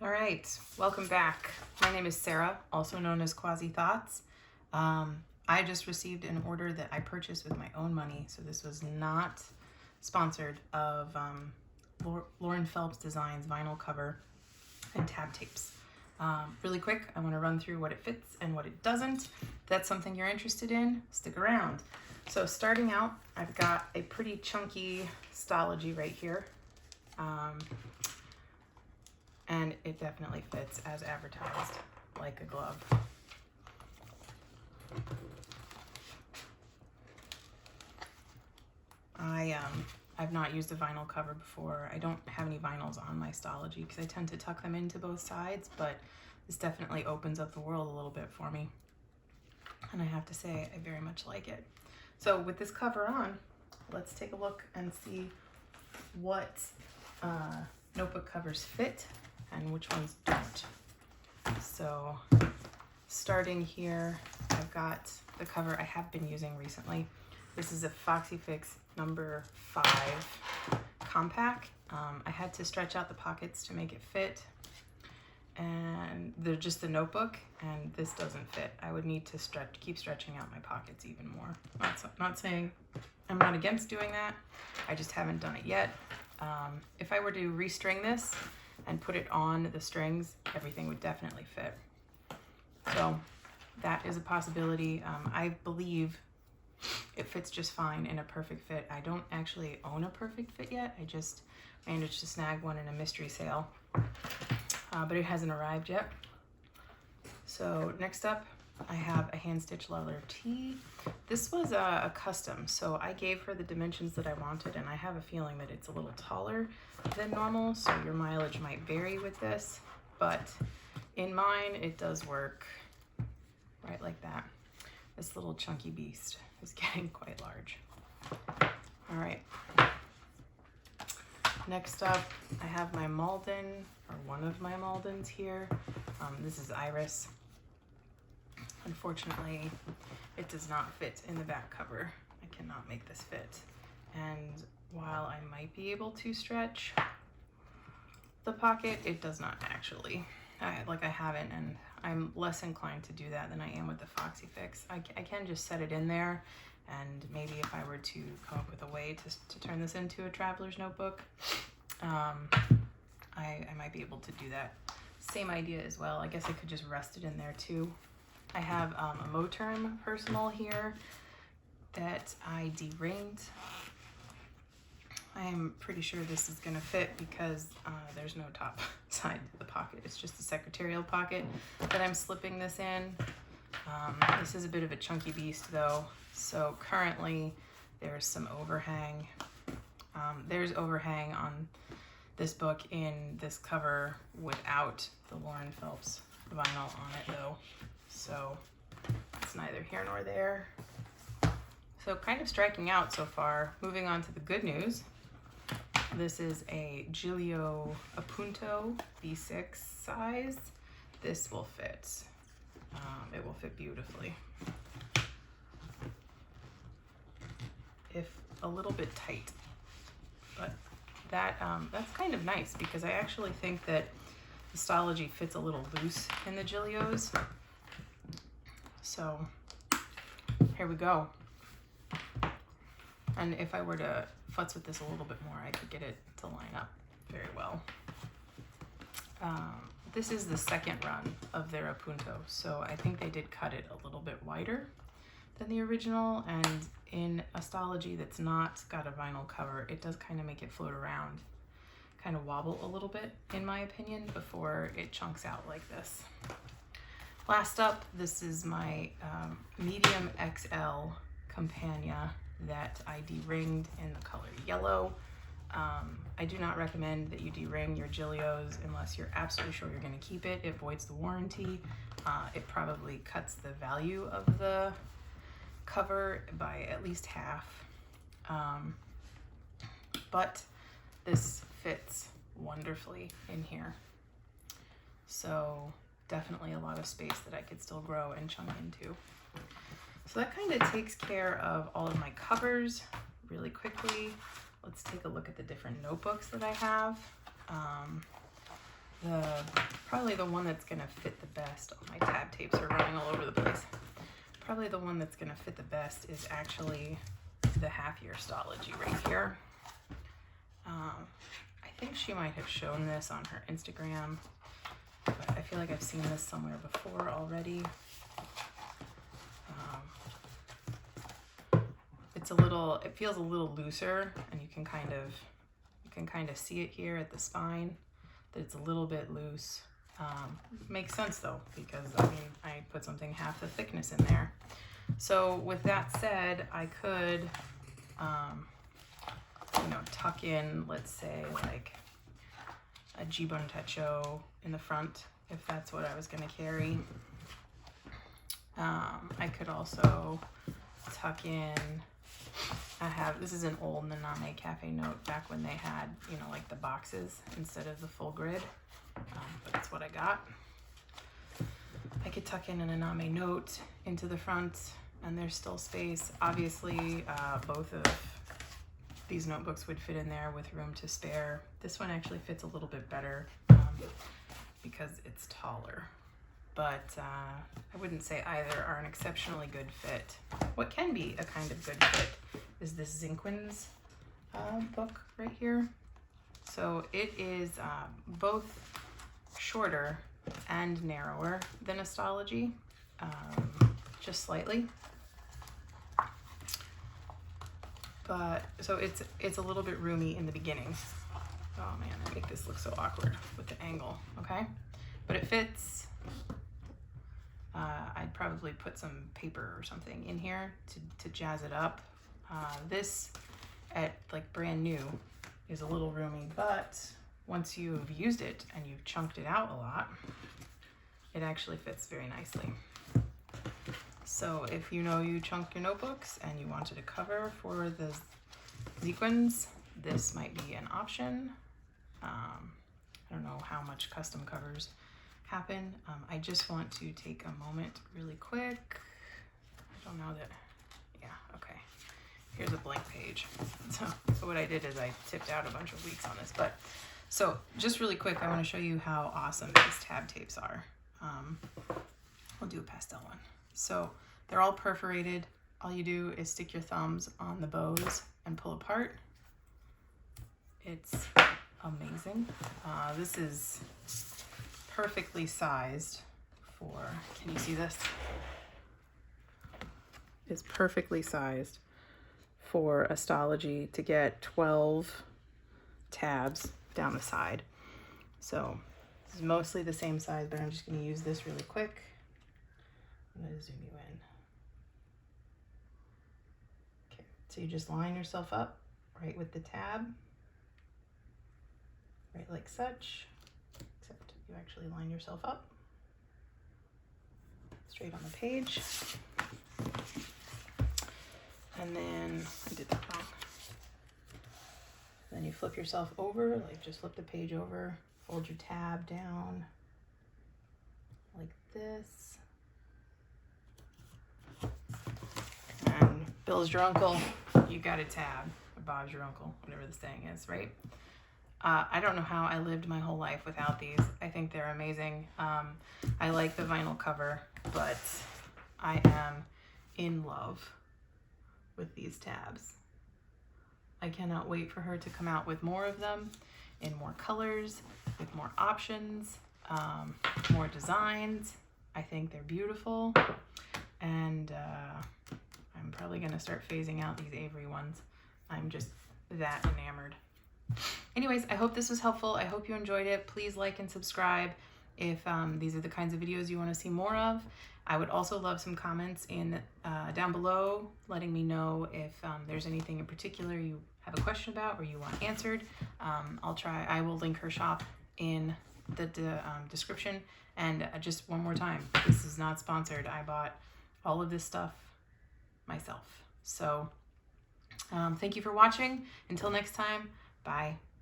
All right, welcome back. My name is Sarah, also known as Quasi Thoughts. I just received an order that I purchased with my own money, so this was not sponsored, of Lauren Phelps Designs vinyl cover and tab tapes. Really quick, I want to run through what it fits and what it doesn't. If that's something you're interested in, stick around. So starting out, I've got a pretty chunky Stalogy right here. And it definitely fits as advertised, like a glove. I've not used a vinyl cover before. I don't have any vinyls on my Stalogy because I tend to tuck them into both sides, but this definitely opens up the world a little bit for me. And I have to say, I very much like it. So with this cover on, let's take a look and see what notebook covers fit and which ones don't. So starting here, I've got the cover I have been using recently. This is a Foxy Fix number 5 compact. I had to stretch out the pockets to make it fit, and they're just the notebook, and this doesn't fit. I would need to keep stretching out my pockets even more. Not saying I'm not against doing that, I just haven't done it yet. If I were to restring this and put it on the strings, everything would definitely fit. So that is a possibility. I believe it fits just fine in a perfect fit. I don't actually own a perfect fit yet. I just managed to snag one in a mystery sale, but it hasn't arrived yet. So next up, I have a hand stitch leather tee. This was a custom, so I gave her the dimensions that I wanted, and I have a feeling that it's a little taller than normal, so your mileage might vary with this, but in mine it does work right like that. This little chunky beast is getting quite large. All right, next up I have my Malden, or one of my Maldens here. This is Iris. Unfortunately, it does not fit in the back cover. I cannot make this fit. And while I might be able to stretch the pocket, it does not actually. I haven't, and I'm less inclined to do that than I am with the Foxy Fix. I can just set it in there, and maybe if I were to come up with a way to turn this into a traveler's notebook, I might be able to do that. Same idea as well. I guess I could just rest it in there too. I have a Moterm Personal here that I de-ringed. I am pretty sure this is gonna fit because there's no top side to the pocket. It's just a secretarial pocket that I'm slipping this in. This is a bit of a chunky beast though. So currently there's some overhang. There's overhang on this book in this cover without the Lauren Phelps vinyl on it though. So it's neither here nor there. So kind of striking out so far. Moving on to the good news. This is a Giglio Appunto B6 size. This will fit. It will fit beautifully. If a little bit tight, but that's kind of nice because I actually think that the Stalogy fits a little loose in the Giglios. So here we go. And if I were to futz with this a little bit more, I could get it to line up very well. This is the second run of their Appunto, so I think they did cut it a little bit wider than the original, and in a Stalogy that's not got a vinyl cover, it does kind of make it float around, kind of wobble a little bit, in my opinion, before it chunks out like this. Last up, this is my medium XL Campagna that I de-ringed in the color yellow. I do not recommend that you de-ring your Giglios unless you're absolutely sure you're going to keep it. It voids the warranty. It probably cuts the value of the cover by at least half. But this fits wonderfully in here. So definitely a lot of space that I could still grow and chunk into. So that kind of takes care of all of my covers really quickly. Let's take a look at the different notebooks that I have. Probably the one that's gonna fit the best. Oh, my tab tapes are running all over the place. Probably the one that's gonna fit the best is actually the half-year Stalogy right here. I think she might have shown this on her Instagram, but I feel like I've seen this somewhere before already. It feels a little looser, and you can kind of see it here at the spine that it's a little bit loose. Makes sense though, because I mean, I put something half the thickness in there. So with that said, I could, you know, tuck in, let's say, like a Jibun Techo in the front, if that's what I was going to carry. I could also tuck in, this is an old Naname Cafe Note back when they had, you know, like the boxes instead of the full grid, but that's what I got. I could tuck in an Naname Note into the front, and there's still space. Obviously, both of these notebooks would fit in there with room to spare. This one actually fits a little bit better because it's taller, but I wouldn't say either are an exceptionally good fit. What can be a kind of good fit is this Zinquins book right here. So it is both shorter and narrower than Stalogy, just slightly. But so it's a little bit roomy in the beginning. Oh man, I make this look so awkward with the angle, okay? But it fits. I'd probably put some paper or something in here to jazz it up. This at like brand new is a little roomy, but once you've used it and you've chunked it out a lot, it actually fits very nicely. So if you know you chunk your notebooks and you wanted a cover for the Zinquins, this might be an option. I don't know how much custom covers happen. I just want to take a moment really quick. I don't know that, yeah, okay. Here's a blank page. So what I did is I tipped out a bunch of weeks on this, but so just really quick, I want to show you how awesome these tab tapes are. I'll do a pastel one. So they're all perforated. All you do is stick your thumbs on the bows and pull apart. It's amazing. This is perfectly sized for, can you see this? It's perfectly sized for Stalogy to get 12 tabs down the side. So this is mostly the same size, but I'm just going to use this really quick. I'm going to zoom you in. Okay, so you just line yourself up right with the tab, right like such, except you actually line yourself up straight on the page. And then, I did that wrong. Then you flip yourself over, like just flip the page over, fold your tab down like this. And Bill's your uncle, you got a tab. Or Bob's your uncle, whatever the saying is, right? I don't know how I lived my whole life without these. I think they're amazing. I like the vinyl cover, but I am in love with these tabs. I cannot wait for her to come out with more of them in more colors, with more options, more designs. I think they're beautiful, and I'm probably gonna start phasing out these Avery ones. I'm just that enamored. Anyways, I hope this was helpful. I hope you enjoyed it. Please like and subscribe if these are the kinds of videos you want to see more of. I would also love some comments down below letting me know if there's anything in particular you have a question about or you want answered. I will link her shop in the description. And just one more time, this is not sponsored. I bought all of this stuff myself. So thank you for watching. Until next time, bye.